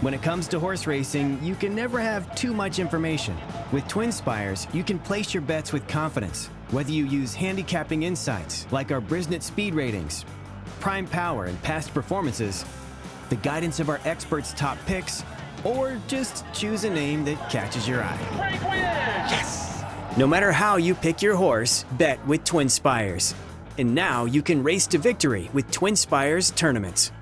When it comes to horse racing, you can never have too much information. With TwinSpires, you can place your bets with confidence, whether you use handicapping insights like our Brisnet speed ratings, prime power and past performances, the guidance of our experts' top picks, or just choose a name that catches your eye. Yes! No matter how you pick your horse, bet with TwinSpires. And now you can race to victory with TwinSpires tournaments.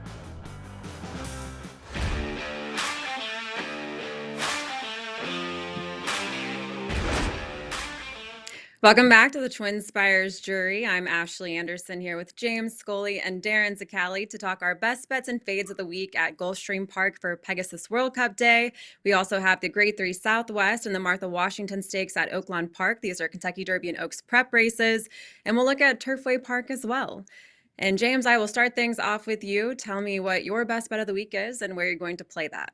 Welcome back to the TwinSpires Jury. I'm Ashley Anderson here with James Scully and Darin Zoccali to talk our best bets and fades of the week at Gulfstream Park for Pegasus World Cup Day. We also have the Grade 3 Southwest and the Martha Washington Stakes at Oaklawn Park. These are Kentucky Derby and Oaks prep races. And we'll look at Turfway Park as well. And James, I will start things off with you. Tell me what your best bet of the week is and where you're going to play that.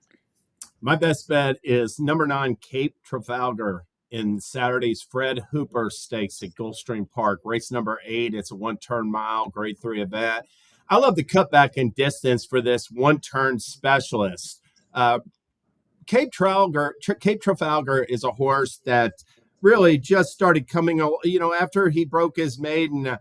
My best bet is number 9, Cape Trafalgar, in Saturday's Fred Hooper Stakes at Gulfstream Park. Race number 8. It's a one-turn mile, Grade 3 event. I love the cutback in distance for this one-turn specialist. Cape Trafalgar is a horse that really just started coming, after he broke his maiden.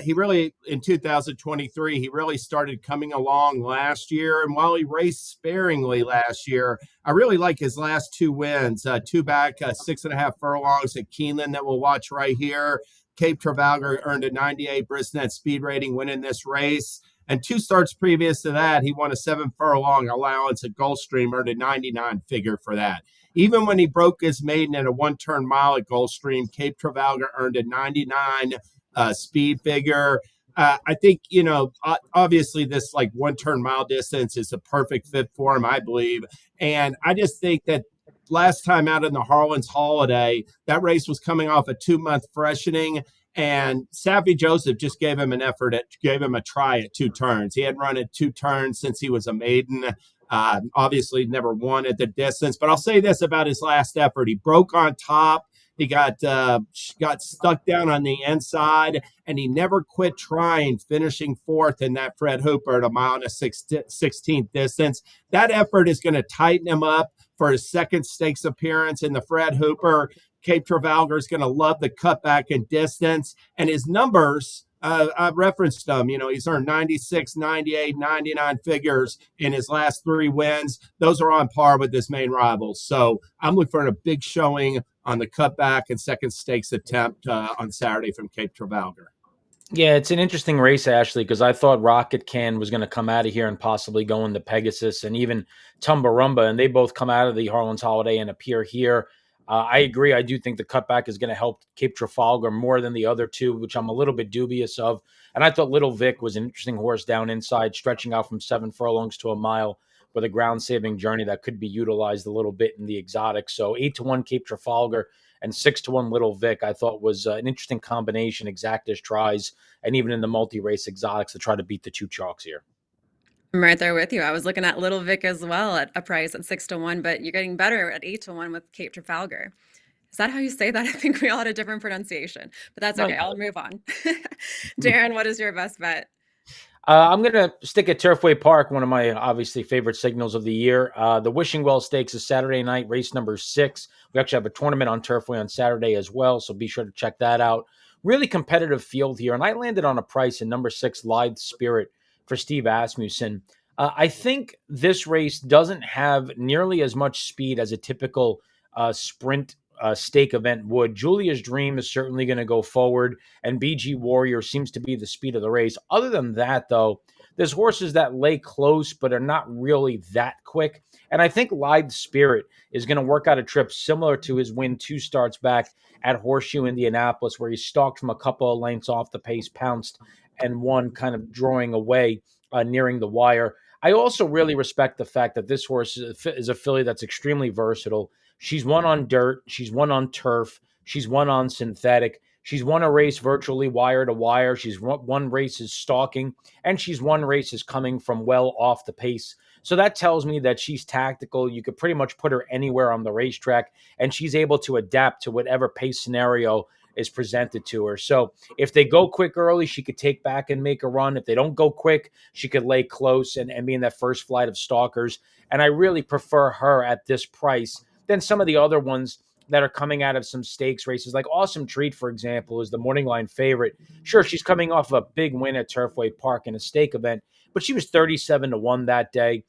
He really, in 2023, he really started coming along last year. And while he raced sparingly last year, I really like his last 2 wins, 2 back, 6.5 furlongs at Keeneland that we'll watch right here. Cape Trafalgar earned a 98 Brisnet speed rating winning this race. And 2 starts previous to that, he won a 7 furlong allowance at Gulfstream, earned a 99 figure for that. Even when he broke his maiden in a one-turn mile at Gulfstream, Cape Trafalgar earned a 99 speed figure. I think, obviously this like one-turn mile distance is a perfect fit for him, I believe. And I just think that last time out in the Harlan's Holiday, that race was coming off a 2-month freshening, and Saffie Joseph just gave him gave him a try at 2 turns. He hadn't run at 2 turns since he was a maiden. Obviously never won at the distance, but I'll say this about his last effort. He broke on top. He got stuck down on the inside, and he never quit trying, finishing 4th in that Fred Hooper at a mile and a 16th distance. That effort is going to tighten him up for his second stakes appearance in the Fred Hooper. Cape Trafalgar is going to love the cutback and distance, and his numbers, I've referenced them. He's earned 96, 98, 99 figures in his last 3 wins. Those are on par with his main rivals. So I'm looking for a big showing on the cutback and second stakes attempt on Saturday from Cape Trafalgar. Yeah, it's an interesting race, Ashley, because I thought Rocket Can was going to come out of here and possibly go into Pegasus, and even Tumbarumba, and they both come out of the Harlan's Holiday and appear here. I agree. I do think the cutback is going to help Cape Trafalgar more than the other 2, which I'm a little bit dubious of. And I thought Little Vic was an interesting horse down inside, stretching out from 7 furlongs to a mile with a ground-saving journey that could be utilized a little bit in the exotic. So 8-1 Cape Trafalgar and 6-1 Little Vic, I thought was an interesting combination, exactas tries, and even in the multi-race exotics to try to beat the 2 chalks here. I'm right there with you. I was looking at Little Vic as well at a price at 6-1, but you're getting better at 8-1 with Cape Trafalgar. Is that how you say that? I think we all had a different pronunciation, but that's okay. I'll move on. Darin, what is your best bet? I'm going to stick at Turfway Park, one of my obviously favorite signals of the year. The Wishing Well Stakes is Saturday night, race number 6. We actually have a tournament on Turfway on Saturday as well, so be sure to check that out. Really competitive field here, and I landed on a price in number 6, Lithe Spirit, for Steve Asmussen. I think this race doesn't have nearly as much speed as a typical sprint stake event would. Julia's Dream is certainly going to go forward, and BG Warrior seems to be the speed of the race. Other than that, though, there's horses that lay close but are not really that quick. And I think Lithe Spirit is going to work out a trip similar to his win 2 starts back at Horseshoe Indianapolis, where he stalked from a couple of lengths off the pace, pounced, and won, kind of drawing away, nearing the wire. I also really respect the fact that this horse is a filly that's extremely versatile. She's won on dirt. She's won on turf. She's won on synthetic. She's won a race virtually wire to wire. She's won races stalking, and she's won races coming from well off the pace. So that tells me that she's tactical. You could pretty much put her anywhere on the racetrack, and she's able to adapt to whatever pace scenario is presented to her. So if they go quick early, she could take back and make a run. If they don't go quick, she could lay close and be in that first flight of stalkers. And I really prefer her at this price than some of the other ones that are coming out of some stakes races. Like Awesome Treat, for example, is the morning line favorite. Sure, she's coming off a big win at Turfway Park in a stake event, but she was 37-1 that day.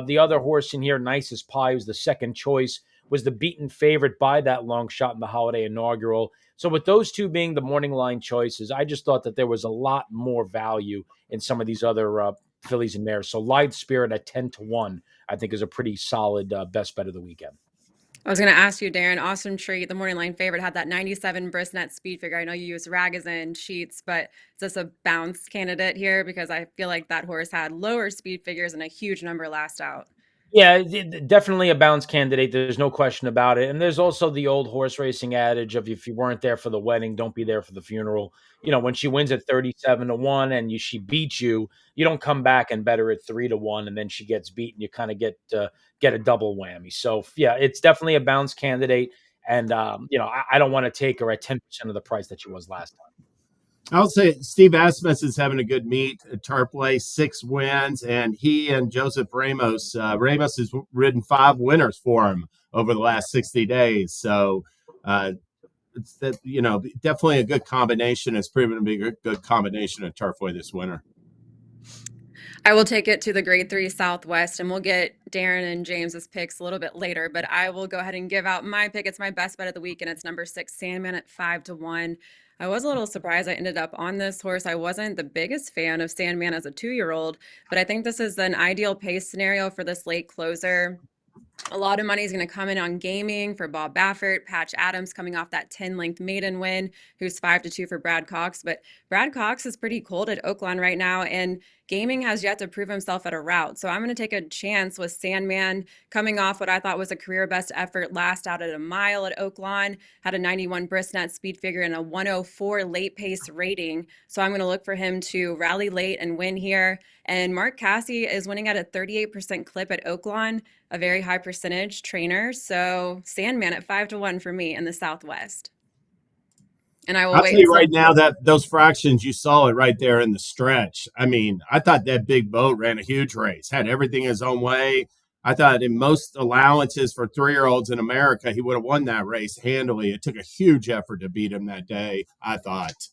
The other horse in here, Nicest Pie, was the second choice, was the beaten favorite by that long shot in the Holiday Inaugural. So with those two being the morning line choices, I just thought that there was a lot more value in some of these other fillies and mares. So Live Spirit at 10-1, I think, is a pretty solid best bet of the weekend. I was going to ask you, Darin, Awesome Treat, the morning line favorite, had that 97 Brisnet speed figure. I know you use Ragozin sheets, but is this a bounce candidate here? Because I feel like that horse had lower speed figures and a huge number last out. Yeah, definitely a bounce candidate. There's no question about it. And there's also the old horse racing adage of if you weren't there for the wedding, don't be there for the funeral. You know, when she wins at 37-1 and she beats you, you don't come back and bet her at 3-1 and then she gets beaten. You kind of get a double whammy. So yeah, it's definitely a bounce candidate. And I don't want to take her at 10% of the price that she was last time. I would say Steve Asmus is having a good meet at Turfway, 6 wins, and he and Joseph Ramos, Ramos has ridden 5 winners for him over the last 60 days. So it's that, definitely a good combination. It's proven to be a good combination at Turfway this winter. I will take it to the Grade 3 Southwest, and we'll get Darin and James's picks a little bit later, but I will go ahead and give out my pick. It's my best bet of the week, and it's number 6, Sandman at 5-1. I was a little surprised I ended up on this horse. I wasn't the biggest fan of Sandman as a 2-year-old, but I think this is an ideal pace scenario for this late closer. A lot of money is going to come in on gaming for Bob Baffert, Patch Adams coming off that 10-length maiden win, who's 5-2 for Brad Cox. But Brad Cox is pretty cold at Oaklawn right now, and gaming has yet to prove himself at a route. So I'm going to take a chance with Sandman coming off what I thought was a career best effort last out at a mile at Oaklawn, had a 91 Brisnet speed figure and a 104 late pace rating. So I'm going to look for him to rally late and win here. And Mark Casse is winning at a 38% clip at Oaklawn, a very high percentage trainer. So Sandman at 5-1 for me in the Southwest. And I will I'll wait tell you right now that those fractions, you saw it right there in the stretch. I mean, I thought that big boat ran a huge race, had everything his own way. I thought in most allowances for 3-year-olds in America, he would have won that race handily. It took a huge effort to beat him that day, I thought.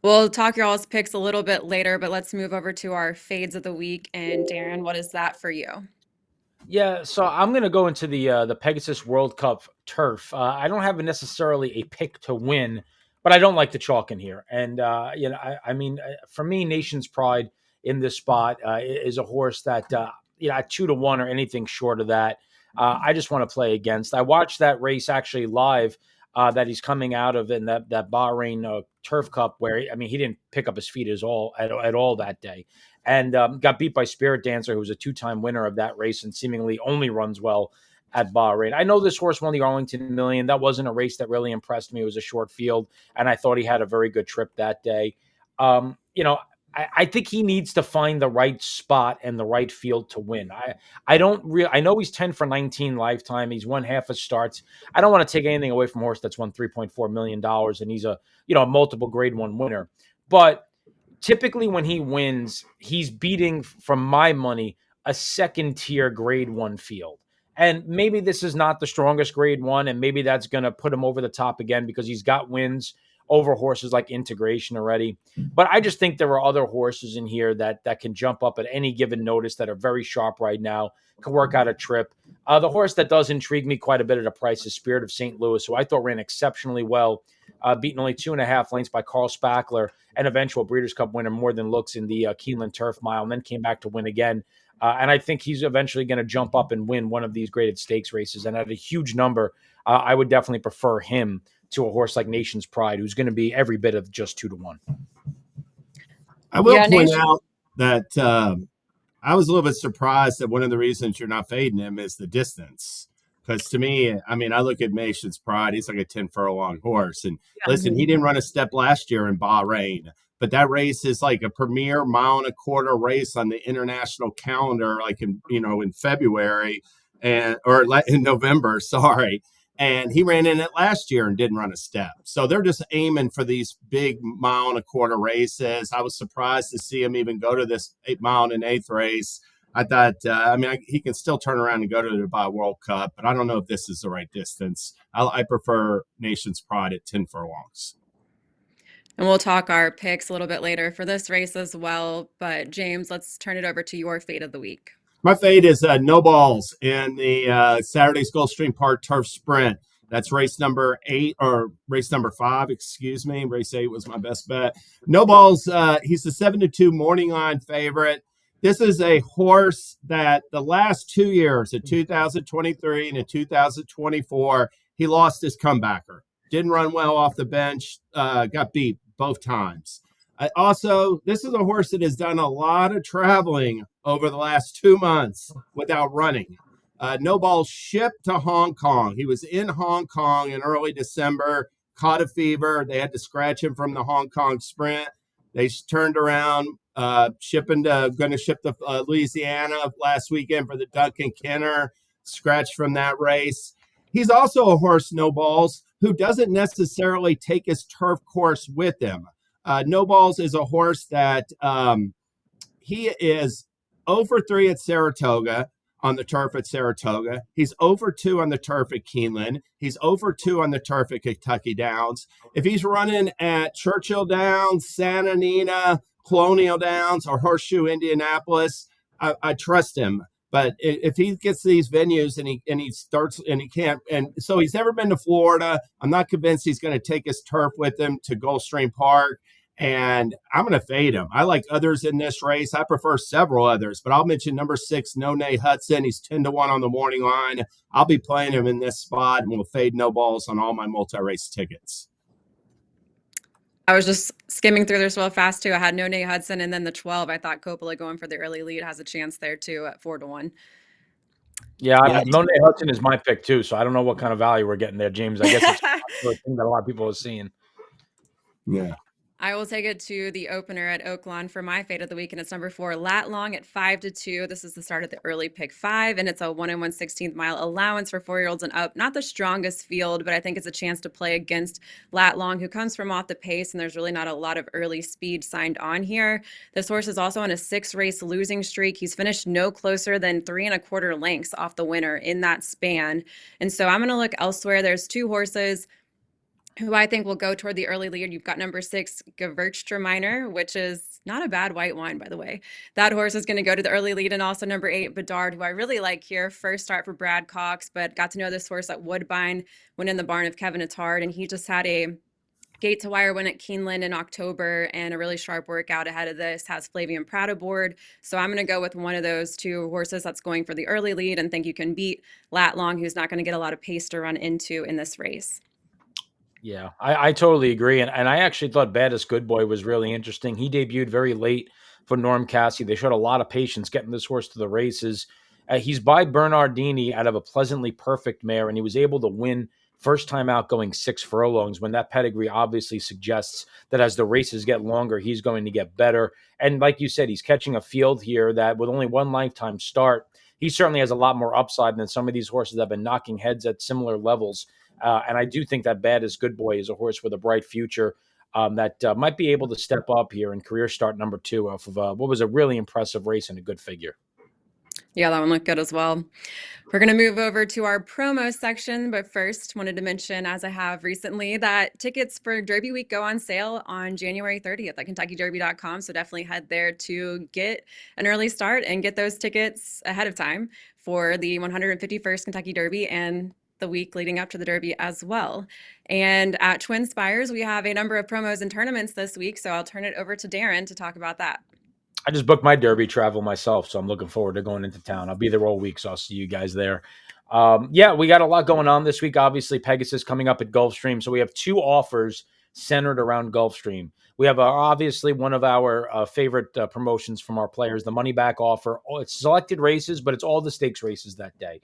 We'll talk your all's picks a little bit later, but let's move over to our fades of the week. And Darin, what is that for you? Yeah, so I'm going to go into the Pegasus World Cup Turf. I don't have necessarily a pick to win, but I don't like the chalk in here. And I mean, for me, Nation's Pride in this spot is a horse that at 2-1 or anything short of that, I just want to play against. I watched that race actually live that he's coming out of in that Bahrain Turf Cup, where he didn't pick up his feet at all that day. And got beat by Spirit Dancer, who was a 2-time winner of that race and seemingly only runs well at Bahrain. I know this horse won the Arlington Million. That wasn't a race that really impressed me. It was a short field, and I thought he had a very good trip that day. I think he needs to find the right spot and the right field to win. I know he's 10 for 19 lifetime. He's won half his starts. I don't want to take anything away from a horse that's won $3.4 million, and he's a multiple Grade 1 winner. But typically when he wins, he's beating, from my money, a second-tier Grade 1 field. And maybe this is not the strongest Grade 1, and maybe that's going to put him over the top again because he's got wins over horses like Integration already. But I just think there are other horses in here that can jump up at any given notice that are very sharp right now, can work out a trip. The horse that does intrigue me quite a bit at a price is Spirit of St. Louis, who I thought ran exceptionally well, beaten only 2.5 lengths by Carl Spackler, an eventual Breeders' Cup winner, More Than Looks in the Keeneland Turf Mile, and then came back to win again. And I think he's eventually going to jump up and win one of these graded stakes races. And at a huge number, I would definitely prefer him to a horse like Nation's Pride, who's going to be every bit of just 2-1. I will point out that I was a little bit surprised that one of the reasons you're not fading him is the distance. Because to me, I look at Nation's Pride. He's like a 10 furlong horse. And listen, he didn't run a step last year in Bahrain. But that race is like a premier 1.25 mile race on the international calendar, like in February or in November. Sorry. And he ran in it last year and didn't run a step. So they're just aiming for these big 1.25 mile races. I was surprised to see him even go to this 8 mile and 1/8 race. I thought, he can still turn around and go to the Dubai World Cup, but I don't know if this is the right distance. I prefer Nation's Pride at 10 furlongs. And we'll talk our picks a little bit later for this race as well. But James, let's turn it over to your fate of the week. My fate is No Balls in the Saturday's Gulfstream Park Turf Sprint. That's race number 8 or race number 5, excuse me. Race 8 was my best bet. No Balls, he's the 7-2 morning line favorite. This is a horse that the last 2 years, in 2023 and in 2024, he lost his comebacker. Didn't run well off the bench, got beat both times. Also, this is a horse that has done a lot of traveling over the last 2 months without running. No Ball shipped to Hong Kong. He was in Hong Kong in early December, caught a fever. They had to scratch him from the Hong Kong sprint. They turned around, going to ship to Louisiana last weekend for the Duncan Kenner, scratched from that race. He's also a horse, No Balls, who doesn't necessarily take his turf course with him. No Balls is a horse that he is 0-3 at Saratoga on the turf at Saratoga. He's 0-2 on the turf at Keeneland. He's 0-2 on the turf at Kentucky Downs. If he's running at Churchill Downs, Santa Anita, Colonial Downs, or Horseshoe Indianapolis, I trust him. But if he gets these venues and he starts and he can't, and so he's never been to Florida, I'm not convinced he's going to take his turf with him to Gulfstream Park. And I'm going to fade him. I like others in this race. I prefer several others, but I'll mention number 6, No Nay Hudson. He's 10-1 on the morning line. I'll be playing him in this spot, and we'll fade No Balls on all my multi-race tickets. I was just skimming through this real fast too. I had No Nay Hudson, and then the 12. I thought Coppola going for the early lead has a chance there too at 4-1. Yeah, Monet Hudson is my pick too, so I don't know what kind of value we're getting there, James. I guess it's a thing that a lot of people are seeing. Yeah. I will take it to the opener at Oaklawn for my fate of the week, and it's number 4, Lat Long at 5-2. This is the start of the early pick 5, and it's a 1 1/16 mile allowance for 4-year-olds and up. Not the strongest field, but I think it's a chance to play against Lat Long, who comes from off the pace, and there's really not a lot of early speed signed on here. This horse is also on a 6-race losing streak. He's finished no closer than 3 1/4 lengths off the winner in that span. And so I'm going to look elsewhere. There's 2 horses who I think will go toward the early lead. You've got number 6, Gewürztraminer, which is not a bad white wine, by the way. That horse is going to go to the early lead. And also number 8, Bedard, who I really like here. First start for Brad Cox, but got to know this horse at Woodbine, went in the barn of Kevin Attard, and he just had a gate to wire win at Keeneland in October and a really sharp workout ahead of this, has Flavian Pratt aboard. So I'm going to go with one of those 2 horses that's going for the early lead and think you can beat Lat Long, who's not going to get a lot of pace to run into in this race. Yeah, I totally agree. And I actually thought Baddest Good Boy was really interesting. He debuted very late for Norm Cassie. They showed a lot of patience getting this horse to the races. He's by Bernardini out of a Pleasantly Perfect mare, and he was able to win first time out going 6 furlongs, when that pedigree obviously suggests that as the races get longer, he's going to get better. And like you said, he's catching a field here that with only one lifetime start, he certainly has a lot more upside than some of these horses that have been knocking heads at similar levels. And I do think that Baddest Good Boy is a horse with a bright future that might be able to step up here in career start number 2 off of what was a really impressive race and a good figure. Yeah, that one looked good as well. We're going to move over to our promo section, but first wanted to mention, as I have recently, that tickets for Derby Week go on sale on January 30th at KentuckyDerby.com. So definitely head there to get an early start and get those tickets ahead of time for the 151st Kentucky Derby and the week leading up to the Derby as well. And at TwinSpires, we have a number of promos and tournaments this week, so I'll turn it over to Darin to talk about that. I just booked my Derby travel myself, so I'm looking forward to going into town. I'll be there all week, so I'll see you guys there. Yeah, we got a lot going on this week. Obviously, Pegasus coming up at Gulfstream, so we have 2 offers centered around Gulfstream. We have obviously one of our favorite promotions from our players, the money back offer. It's selected races, but it's all the stakes races that day.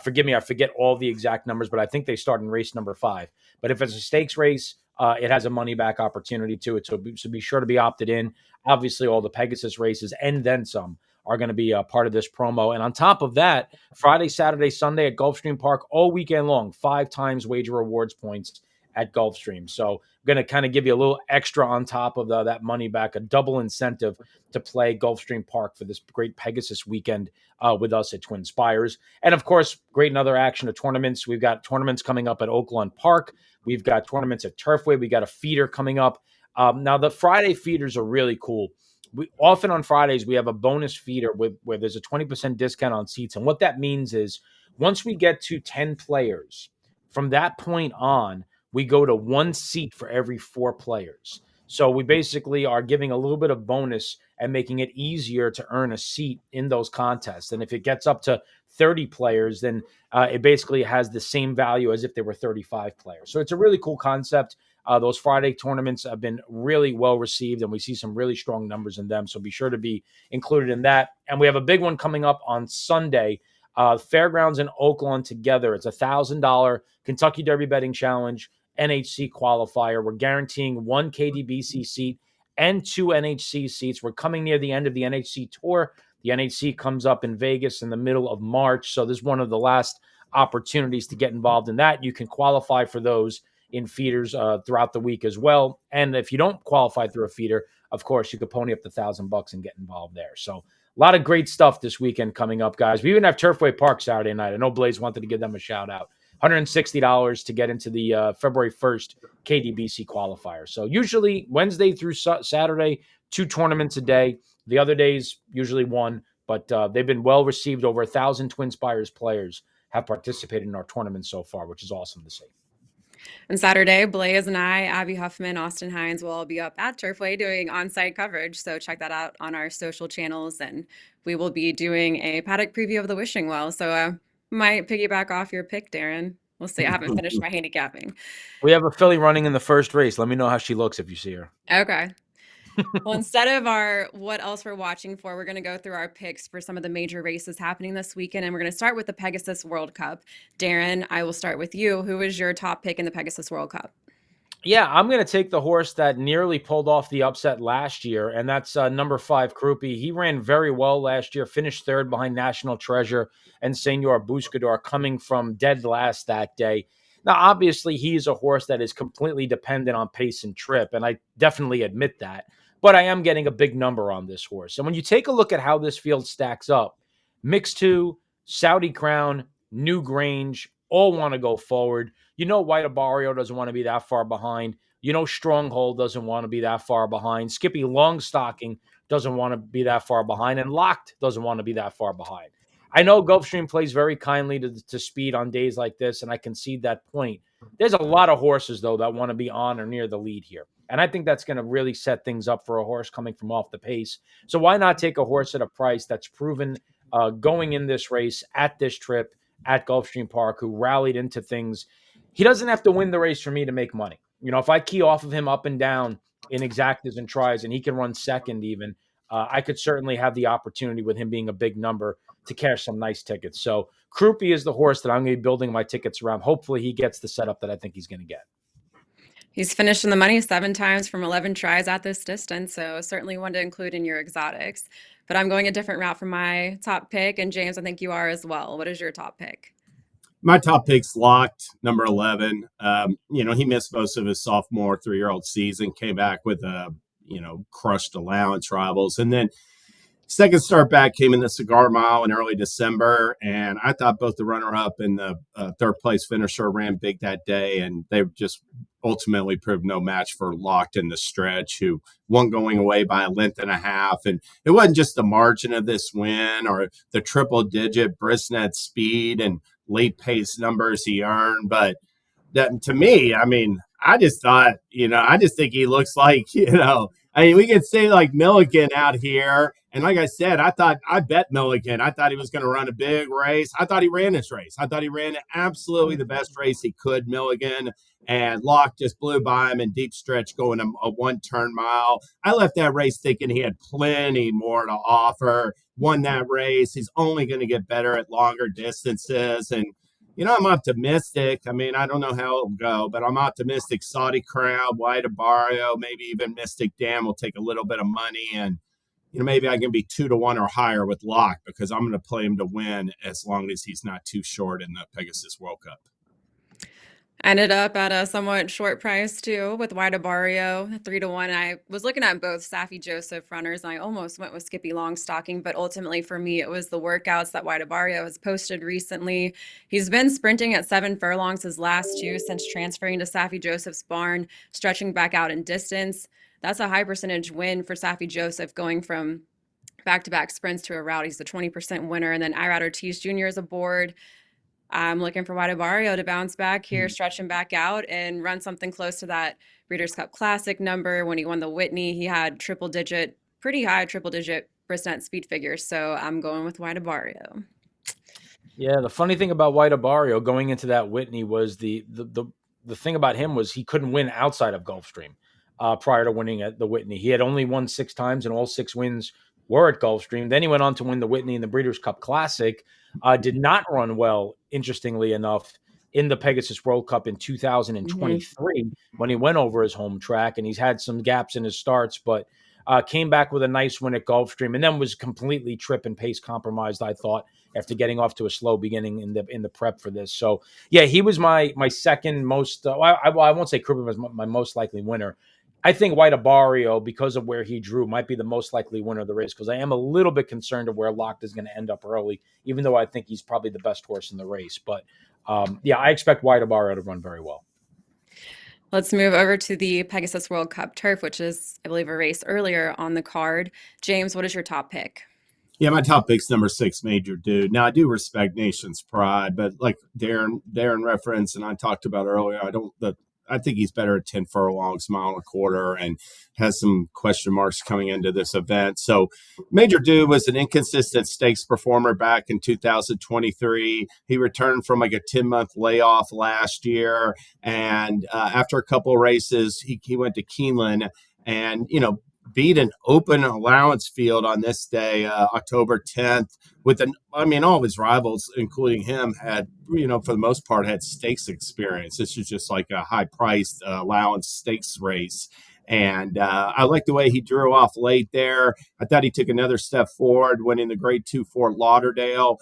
Forgive me, I forget all the exact numbers, but I think they start in race number 5. But if it's a stakes race, it has a money back opportunity to it. So be sure to be opted in. Obviously, all the Pegasus races and then some are going to be a part of this promo. And on top of that, Friday, Saturday, Sunday at Gulfstream Park all weekend long, 5 times wager rewards points at Gulfstream. So I'm going to kind of give you a little extra on top of that money back, a double incentive to play Gulfstream Park for this great Pegasus weekend with us at TwinSpires. And of course, great another action of tournaments. We've got tournaments coming up at Oaklawn Park. We've got tournaments at Turfway. We got a feeder coming up. Now the Friday feeders are really cool. We often on Fridays we have a bonus feeder where there's a 20% discount on seats. And what that means is once we get to 10 players, from that point on, we go to 1 seat for every 4 players. So we basically are giving a little bit of bonus and making it easier to earn a seat in those contests. And if it gets up to 30 players, then it basically has the same value as if there were 35 players. So it's a really cool concept. Those Friday tournaments have been really well received, and we see some really strong numbers in them. So be sure to be included in that. And we have a big one coming up on Sunday. Fairgrounds and Oaklawn together. It's $1,000 Kentucky Derby Betting Challenge NHC qualifier. We're guaranteeing 1 KDBC seat and 2 NHC seats. We're coming near the end of the NHC tour. The NHC comes up in Vegas in the middle of March. So this is one of the last opportunities to get involved in that. You can qualify for those in feeders throughout the week as well. And if you don't qualify through a feeder, of course, you could pony up the $1,000 and get involved there. So a lot of great stuff this weekend coming up, guys. We even have Turfway Park Saturday night. I know Blaze wanted to give them a shout out. $160 to get into the February 1st KDBC qualifier. So usually Wednesday through Saturday, 2 tournaments a day. The other days, usually 1. But they've been well received. Over 1,000 TwinSpires players have participated in our tournament so far, which is awesome to see. And Saturday, Blaze and I, Abby Huffman, Austin Hines will all be up at Turfway doing on-site coverage. So check that out on our social channels. And we will be doing a paddock preview of the Wishing Well. So might piggyback off your pick, Darin. We'll see. I haven't finished my handicapping. We have a filly running in the first race. Let me know how she looks if you see her. Okay. Well, instead of our what else we're watching for, we're going to go through our picks for some of the major races happening this weekend. And we're going to start with the Pegasus World Cup. Darin, I will start with you. Who is your top pick in the Pegasus World Cup? Yeah, I'm going to take the horse that nearly pulled off the upset last year, and that's number 5, Krupi. He ran very well last year, finished 3rd behind National Treasure and Senor Buscador, coming from dead last that day. Now, obviously, he's a horse that is completely dependent on pace and trip, and I definitely admit that. But I am getting a big number on this horse. And when you take a look at how this field stacks up, Mix 2, Saudi Crown, New Grange, all want to go forward. You know White Abario doesn't want to be that far behind. You know Stronghold doesn't want to be that far behind. Skippy Longstocking doesn't want to be that far behind. And Locked doesn't want to be that far behind. I know Gulfstream plays very kindly to speed on days like this, and I concede that point. There's a lot of horses, though, that want to be on or near the lead here. And I think that's going to really set things up for a horse coming from off the pace. So why not take a horse at a price that's proven going in this race at this trip at Gulfstream Park, who rallied into things. He doesn't have to win the race for me to make money. You know, if I key off of him up and down in exactas and tries, and he can run second even, I could certainly have the opportunity with him being a big number to cash some nice tickets. So Krupi is the horse that I'm going to be building my tickets around. Hopefully he gets the setup that I think he's going to get. He's finished in the money 7 times from 11 tries at this distance, so certainly one to include in your exotics. But I'm going a different route for my top pick, and James, I think you are as well. What is your top pick? My top pick's Locked, number 11. He missed most of his sophomore 3-year-old season, came back with crushed allowance rivals. And then second start back came in the Cigar Mile in early December. And I thought both the runner-up and the third place finisher ran big that day. And they just ultimately proved no match for Locked in the stretch, who won going away by 1.5 lengths. And it wasn't just the margin of this win or the triple-digit brisnet speed and late pace numbers he earned. But that, to me, I just thought, I just think he looks like, we could say like Milligan out here. And like I said, I bet Milligan. I thought he was going to run a big race. I thought he ran this race. I thought he ran absolutely the best race he could, Milligan. And Locke just blew by him in deep stretch going a 1-turn mile. I left that race thinking he had plenty more to offer. Won that race. He's only going to get better at longer distances. And, I'm optimistic. I don't know how it'll go, but I'm optimistic. Saudi Crown, White Abario, maybe even Mystic Dam will take a little bit of money. And maybe I can be 2-1 or higher with Lock because I'm going to play him to win as long as he's not too short in the Pegasus World Cup. Ended up at a somewhat short price too with Wide Barrio, 3-1. I was looking at both Safi Joseph runners, and I almost went with Skippy Longstocking, but ultimately for me, it was the workouts that Wide Barrio has posted recently. He's been sprinting at 7 furlongs his last two since transferring to Safi Joseph's barn, stretching back out in distance. That's a high percentage win for Safi Joseph, going from back-to-back sprints to a route. He's the 20% winner, and then Irad Ortiz Jr. is aboard. I'm looking for Wide Barrio to bounce back here, stretch him back out, and run something close to that Breeders' Cup Classic number. When he won the Whitney, he had pretty high triple-digit percent speed figures. So I'm going with Wide Barrio. Yeah, the funny thing about White Barrio going into that Whitney was the thing about him was he couldn't win outside of Gulfstream prior to winning at the Whitney. He had only won 6 times, and all 6 wins were at Gulfstream. Then he went on to win the Whitney and the Breeders' Cup Classic. Did not run well, interestingly enough, in the Pegasus World Cup in 2023 when he went over his home track, and he's had some gaps in his starts, but came back with a nice win at Gulfstream, and then was completely trip and pace compromised, I thought, after getting off to a slow beginning in the prep for this. So yeah, he was my second most. I won't say Kruger was my most likely winner. I think White Barrio, because of where he drew, might be the most likely winner of the race, because I am a little bit concerned of where Locked is going to end up early, even though I think he's probably the best horse in the race. But yeah, I expect White Barrio to run very well. Let's move over to the Pegasus World Cup Turf, which is, I believe, a race earlier on the card. James, what is your top pick? Yeah, my top pick's number 6, Major Dude. Now, I do respect Nation's Pride, but like Darin referenced and I talked about earlier, I think he's better at 10 furlongs, mile and a quarter, and has some question marks coming into this event. So Major Dude was an inconsistent stakes performer back in 2023. He returned from like a 10-month layoff last year. And after a couple of races, he went to Keeneland and, beat an open allowance field on this day, October 10th, all of his rivals, including him, had, for the most part, had stakes experience. This was just like a high-priced allowance stakes race. And I like the way he drew off late there. I thought he took another step forward, winning the Grade 2 Fort Lauderdale.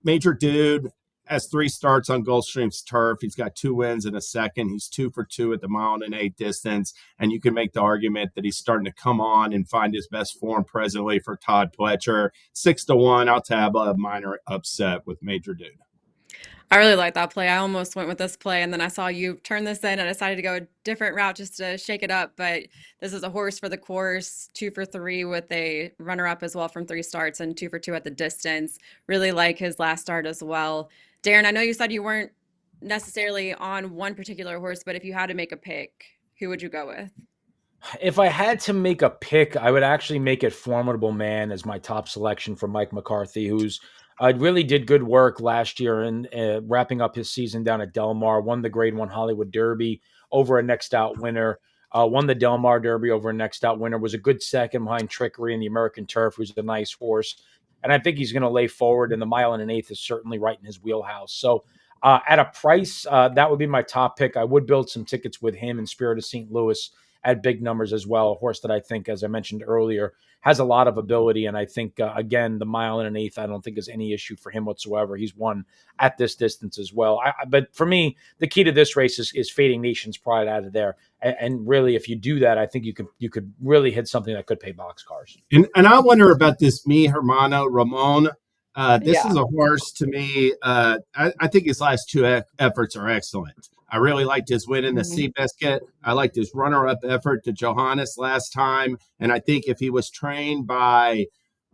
Major Dude has 3 starts on Gulfstream's turf. He's got 2 wins and a second. He's 2 for 2 at the 1.8 distance. And you can make the argument that he's starting to come on and find his best form presently for Todd Pletcher. 6-1. I'll tab a minor upset with Major Dude. I really like that play. I almost went with this play, and then I saw you turn this in and I decided to go a different route just to shake it up. But this is a horse for the course, 2 for 3 with a runner-up as well from 3 starts, and 2 for 2 at the distance. Really like his last start as well. Darin, I know you said you weren't necessarily on one particular horse, but if you had to make a pick, who would you go with? If I had to make a pick, I would actually make it Formidable Man as my top selection for Mike McCarthy, who's really did good work last year and wrapping up his season down at Del Mar, won the Grade 1 Hollywood Derby over a next out winner, won the Del Mar Derby over a next out winner, was a good second behind Trickery in the American Turf, who's a nice horse. And I think he's going to lay forward, and the 1 1/8 is certainly right in his wheelhouse. So at a price, that would be my top pick. I would build some tickets with him in Spirit of St. Louis at big numbers as well. A horse that I think, as I mentioned earlier, has a lot of ability. And I think, again, the 1 1/8, I don't think is any issue for him whatsoever. He's won at this distance as well. But for me, the key to this race is fading Nation's Pride out of there. And really, if you do that, I think you could really hit something that could pay boxcars. And I wonder about this Mi Hermano Ramon. This is a horse to me. I think his last 2 efforts are excellent. I really liked his win in the Seabiscuit. I liked his runner-up effort to Johannes last time. And I think if he was trained by,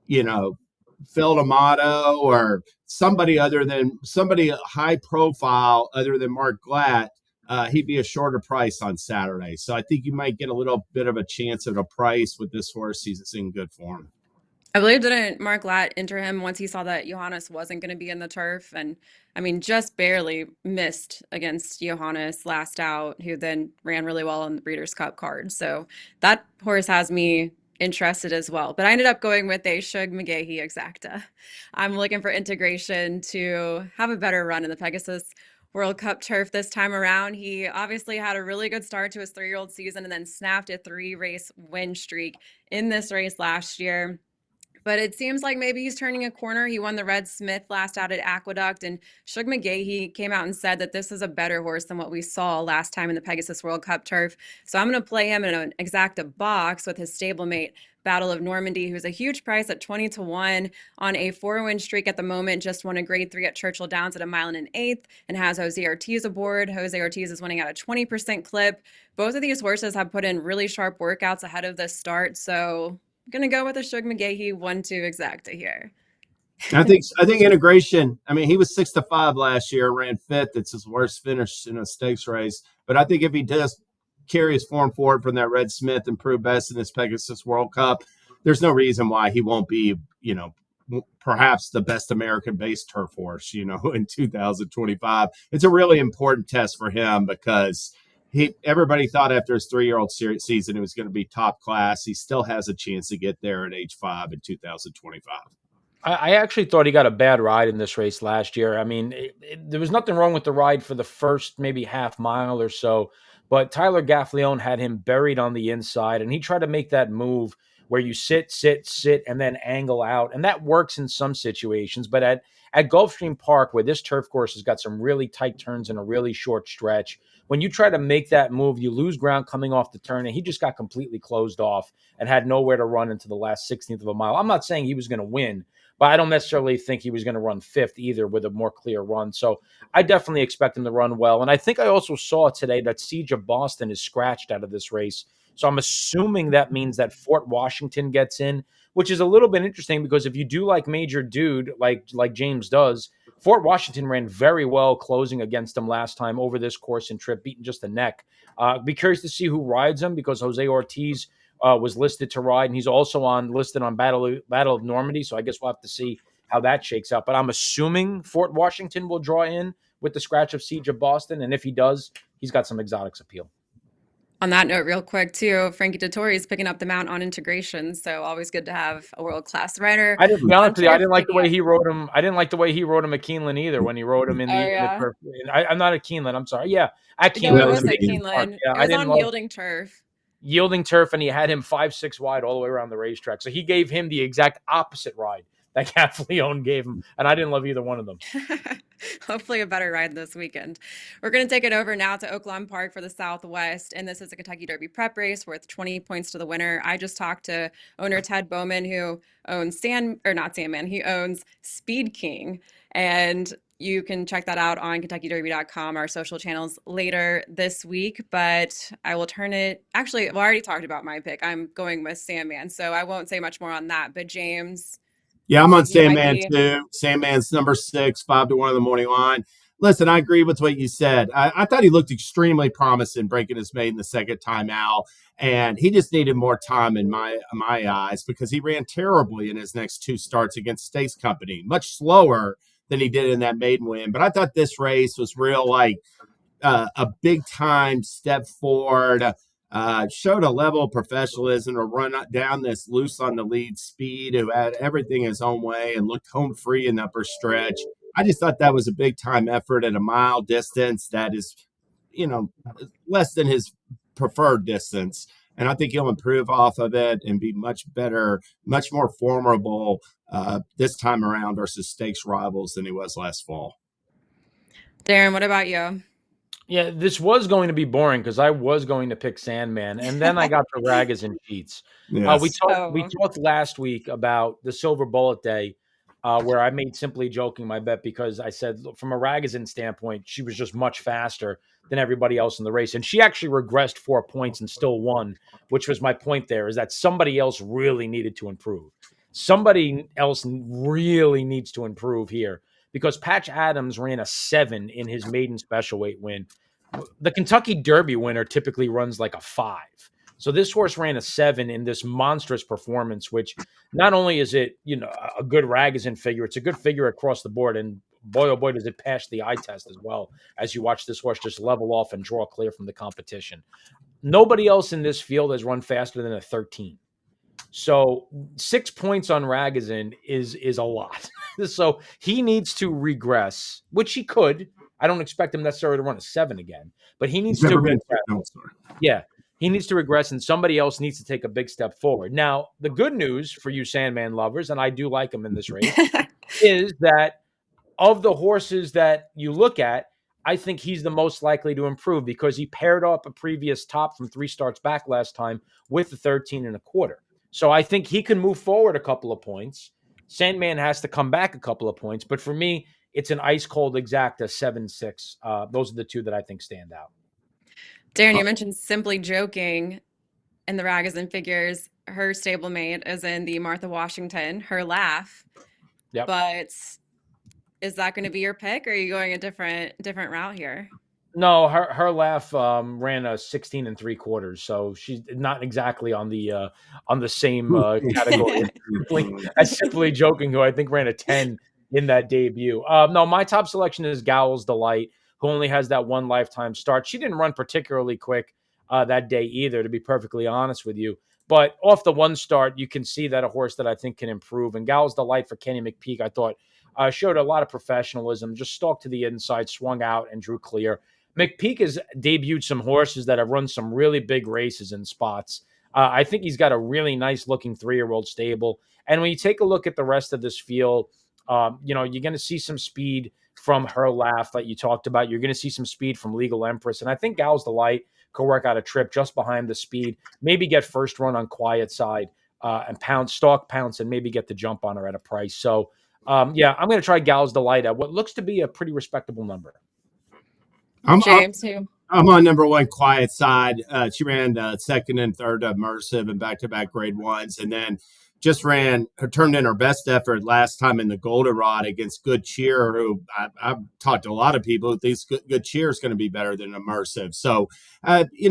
Phil D'Amato or somebody high profile other than Mark Glatt, he'd be a shorter price on Saturday. So I think you might get a little bit of a chance at a price with this horse. He's in good form. I believe didn't Mark Latt enter him once he saw that Johannes wasn't going to be in the turf, and just barely missed against Johannes last out, who then ran really well on the Breeders' Cup card. So that horse has me interested as well. But I ended up going with a Shug McGahee exacta. I'm looking for integration to have a better run in the Pegasus World Cup Turf this time around. He obviously had a really good start to his 3-year-old season and then snapped a 3-race win streak in this race last year. But it seems like maybe he's turning a corner. He won the Red Smith last out at Aqueduct, and Shug McGahee came out and said that this is a better horse than what we saw last time in the Pegasus World Cup Turf. So I'm going to play him in an exacta box with his stablemate Battle of Normandy, who's a huge price at 20-1 on a 4-win streak at the moment. Just won a grade 3 at Churchill Downs at 1 1/8 and has Jose Ortiz aboard. Jose Ortiz is winning at a 20% clip. Both of these horses have put in really sharp workouts ahead of this start, so I'm gonna go with a Shug McGahee 1-2 exacta here. I think integration. I mean, he was 6-5 last year, ran fifth. It's his worst finish in a stakes race. But I think if he does carry his form forward from that Red Smith and prove best in this Pegasus World Cup, there's no reason why he won't be, perhaps the best American-based turf horse, in 2025. It's a really important test for him because everybody thought after his 3-year-old season it was going to be top class. He still has a chance to get there at age 5 in 2025. I actually thought he got a bad ride in this race last year. I mean, there was nothing wrong with the ride for the first maybe half mile or so, but Tyler Gaffleone had him buried on the inside, and he tried to make that move where you sit, and then angle out, and that works in some situations. But at Gulfstream Park, where this turf course has got some really tight turns and a really short stretch, when you try to make that move, you lose ground coming off the turn, and he just got completely closed off and had nowhere to run into the last 16th of a mile. I'm not saying he was going to win, but I don't necessarily think he was going to run fifth either with a more clear run. So I definitely expect him to run well. And I think I also saw today that Siege of Boston is scratched out of this race. So I'm assuming that means that Fort Washington gets in, which is a little bit interesting because if you do like Major Dude, like James does, Fort Washington ran very well closing against him last time over this course and trip, beating just the neck. Be curious to see who rides him because Jose Ortiz was listed to ride, and he's also listed on Battle of Normandy. So I guess we'll have to see how that shakes out. But I'm assuming Fort Washington will draw in with the scratch of Siege of Boston, and if he does, he's got some exotics appeal. On that note, real quick too, Frankie Dettori is picking up the mount on integration, so always good to have a world-class rider. I didn't be honest with you. I didn't like the way up. he rode him. I didn't like the way he rode him at Keeneland either when he rode him in the turf. I'm not at Keeneland. I'm sorry. Yeah, at Keeneland. No, it was at Keeneland. Yeah, it was on yielding turf. Yielding turf, and he had him 5-6 wide all the way around the racetrack. So he gave him the exact opposite ride that Gaffleone gave him, and I didn't love either one of them. Hopefully a better ride this weekend. We're going to take it over now to Oaklawn Park for the Southwest, and this is a Kentucky Derby prep race worth 20 points to the winner. I just talked to owner Ted Bowman, who owns he owns Speed King, and you can check that out on KentuckyDerby.com, our social channels later this week. But I will turn it. Actually, I already talked about my pick. I'm going with Sandman, so I won't say much more on that. But James. Yeah, I'm on Sandman too. Sandman's number 6, 5-1 in the morning line. Listen, I agree with what you said. I thought he looked extremely promising breaking his maiden the second time out, and he just needed more time in my eyes because he ran terribly in his next 2 starts against Stace Company, much slower than he did in that maiden win. But I thought this race was real, like a big time step forward. Showed a level of professionalism to run down this loose on the lead Speed, who had everything his own way and looked home free in the upper stretch. I just thought that was a big time effort at a mile distance that is, less than his preferred distance. And I think he'll improve off of it and be much better, much more formidable this time around versus stakes rivals than he was last fall. Darin, what about you? Yeah, this was going to be boring because I was going to pick Sandman, and then I got the Ragas and Cheats. Yes. We talked last week about the Silver Bullet Day, where I made Simply Joking my bet because I said from a Ragazin standpoint, she was just much faster than everybody else in the race, and she actually regressed 4 points and still won, which was my point there, is that somebody else really needed to improve. Somebody else really needs to improve here because Patch Adams ran a 7 in his maiden special weight win. The Kentucky Derby winner typically runs like a 5. So this horse ran a 7 in this monstrous performance, which not only is it, a good Ragazin figure, it's a good figure across the board. And boy, oh boy, does it pass the eye test as well as you watch this horse just level off and draw clear from the competition. Nobody else in this field has run faster than a 13. So 6 points on Ragazin is a lot. So he needs to regress, which he could. I don't expect him necessarily to run a 7 again, but he needs He's never to been regress. no, sorry. Yeah, he needs to regress, and somebody else needs to take a big step forward. Now, the good news for you Sandman lovers, and I do like him in this race, is that of the horses that you look at, I think he's the most likely to improve because he paired up a previous top from 3 starts back last time with the 13 and a quarter. So I think he can move forward a couple of points. Sandman has to come back a couple of points, but for me, it's an ice cold exacta 7-6. Those are the two that I think stand out. Darin, you mentioned Simply Joking in the Ragas and Figures. Her stablemate is in the Martha Washington, Her Laugh. Yep. But is that going to be your pick, or are you going a different route here? No, her laugh ran a 16 and 3/4, so she's not exactly on the same category as Simply Joking, who I think ran a 10 in that debut. No, my top selection is Gowell's Delight, who only has that one lifetime start. She didn't run particularly quick that day either, to be perfectly honest with you. But off the one start, you can see that a horse that I think can improve. And Gowell's Delight for Kenny McPeak, I thought showed a lot of professionalism, just stalked to the inside, swung out, and drew clear. McPeak has debuted some horses that have run some really big races in spots. I think he's got a really nice looking 3-year-old stable. And when you take a look at the rest of this field, you're going to see some speed from Her Laugh that you talked about. You're going to see some speed from Legal Empress. And I think Gal's Delight could work out a trip just behind the speed, maybe get first run on Quiet Side and pounce, and maybe get the jump on her at a price. So, I'm going to try Gal's Delight at what looks to be a pretty respectable number. James, who? I'm on number 1, Quiet Side. She ran second and third immersive and back-to-back grade ones, and then just turned in her best effort last time in the Goldenrod against Good Cheer, who I've talked to a lot of people who think Good Cheer is going to be better than immersive. So,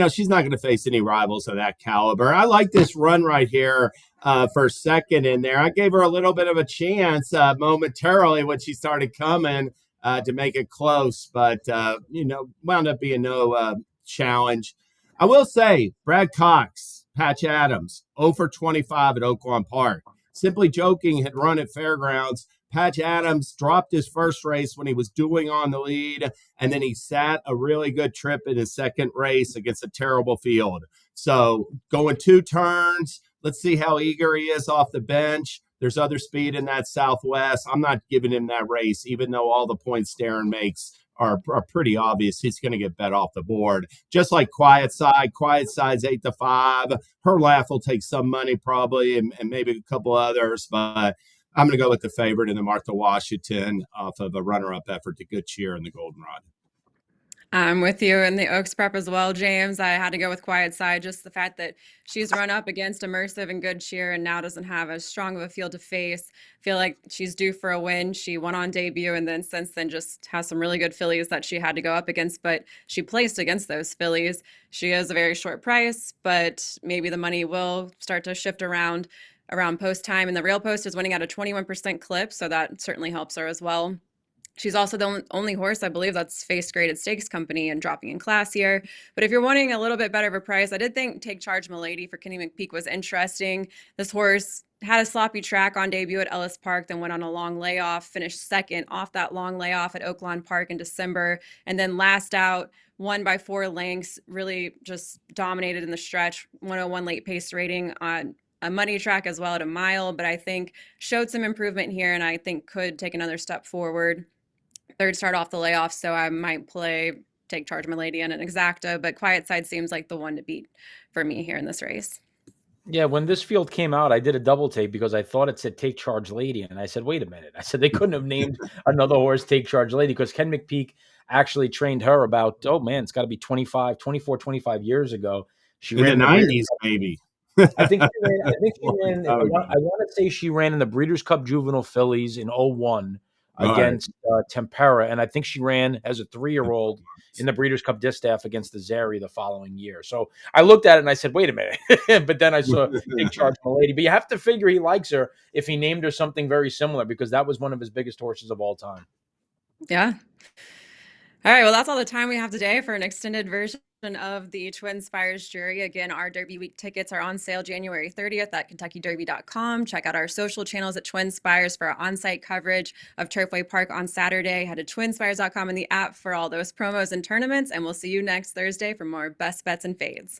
she's not going to face any rivals of that caliber. I like this run right here for second in there. I gave her a little bit of a chance momentarily when she started coming to make it close, but, wound up being no challenge. I will say, Brad Cox, Patch Adams, 0 for 25 at Oaklawn Park. Simply Joking had run at Fairgrounds. Patch Adams dropped his first race when he was doing on the lead, and then he sat a really good trip in his second race against a terrible field. So going 2 turns, let's see how eager he is off the bench. There's other speed in that Southwest. I'm not giving him that race, even though all the points Darin makes are pretty obvious. He's going to get bet off the board. Just like Quiet Side. Quiet Side's 8-5. Her Laugh will take some money probably, and maybe a couple others, but I'm going to go with the favorite in the Martha Washington off of a runner-up effort to Good Cheer in the Goldenrod. I'm with you in the Oaks prep as well, James. I had to go with Quiet Side. Just the fact that she's run up against Immersive and Good Cheer and now doesn't have as strong of a field to face. Feel like she's due for a win. She won on debut and then since then just has some really good fillies that she had to go up against, but she placed against those fillies. She is a very short price, but maybe the money will start to shift around post time. And the Real Post is winning at a 21% clip, so that certainly helps her as well. She's also the only horse, I believe, that's faced graded stakes company and dropping in class here. But if you're wanting a little bit better of a price, I did think Take Charge Milady for Kenny McPeak was interesting. This horse had a sloppy track on debut at Ellis Park, then went on a long layoff, finished second off that long layoff at Oaklawn Park in December, and then last out, won by 4 lengths, really just dominated in the stretch, 101 late pace rating on a money track as well at a mile, but I think showed some improvement here and I think could take another step forward. Third start off the layoff, so I might play Take Charge Milady and an exacta, but Quiet Side seems like the one to beat for me here in this race. Yeah, when this field came out, I did a double take because I thought it said Take Charge Lady, and I said, wait a minute. I said they couldn't have named another horse Take Charge Lady because Ken McPeak actually trained her about, it's got to be 24, 25 years ago. She in ran the 90s, maybe. I think she ran I want to say she ran in the Breeders' Cup Juvenile Fillies in 01 against Tempera, and I think she ran as a 3-year-old in the Breeders' Cup Distaff against the Zeri the following year. So I looked at it and I said, wait a minute. But then I saw Take Charge Milady. But you have to figure he likes her if he named her something very similar because that was one of his biggest horses of all time. Yeah. All right, well, that's all the time we have today for an extended version Of the TwinSpires jury. Again, our Derby Week tickets are on sale January 30th at KentuckyDerby.com. Check out our social channels at TwinSpires for our on-site coverage of Turfway Park on Saturday. Head to TwinSpires.com in the app for all those promos and tournaments, and we'll see you next Thursday for more best bets and fades.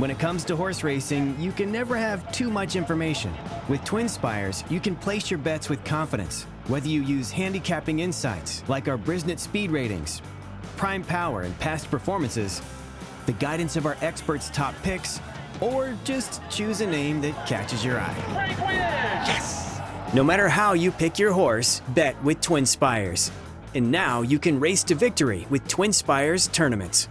When it comes to horse racing, you can never have too much information. With TwinSpires, you can place your bets with confidence, whether you use handicapping insights like our Brisnet speed ratings, prime power and past performances, the guidance of our experts' top picks, or just choose a name that catches your eye. Yes! No matter how you pick your horse, bet with TwinSpires. And now you can race to victory with TwinSpires tournaments.